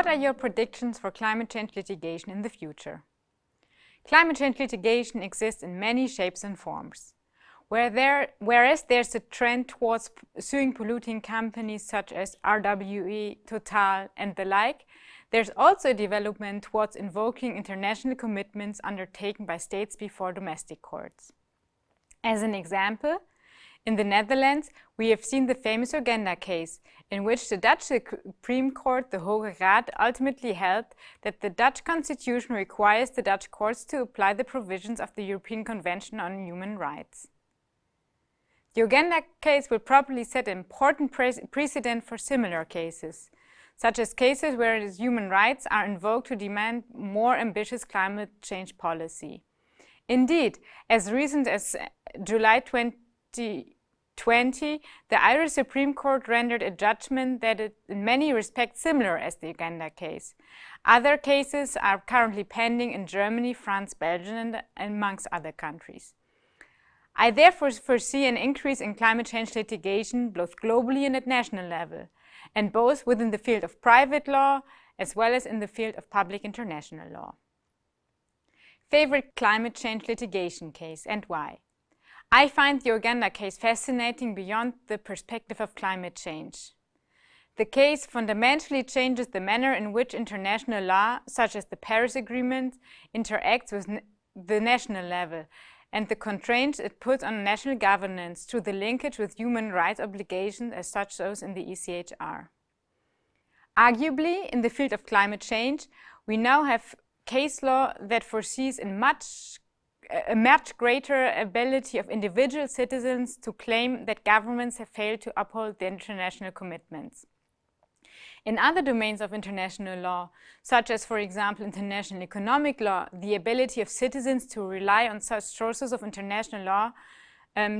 what are your predictions for climate change litigation in the future? Climate change litigation exists in many shapes and forms. Whereas there's a trend towards suing polluting companies such as RWE, Total and the like, there's also a development towards invoking international commitments undertaken by states before domestic courts. As an example, in the Netherlands, we have seen the famous Urgenda case, in which the Dutch Supreme Court, the Hoge Raad, ultimately held that the Dutch constitution requires the Dutch courts to apply the provisions of the European Convention on Human Rights. The Urgenda case will probably set an important precedent for similar cases, such as cases where human rights are invoked to demand more ambitious climate change policy. Indeed, as recent as July 2020, the Irish Supreme Court rendered a judgment that is in many respects similar as the Urgenda case. Other cases are currently pending in Germany, France, Belgium, and amongst other countries. I therefore foresee an increase in climate change litigation both globally and at national level, and both within the field of private law as well as in the field of public international law. Favorite climate change litigation case and why? I find the Urgenda case fascinating beyond the perspective of climate change. The case fundamentally changes the manner in which international law, such as the Paris Agreement, interacts with the national level and the constraints it puts on national governance through the linkage with human rights obligations as such those in the ECHR. Arguably, in the field of climate change, we now have case law that foresees a much greater ability of individual citizens to claim that governments have failed to uphold their international commitments. In other domains of international law, such as, for example, international economic law, the ability of citizens to rely on such sources of international law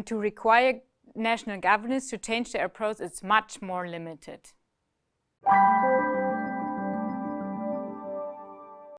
to require national governments to change their approach is much more limited.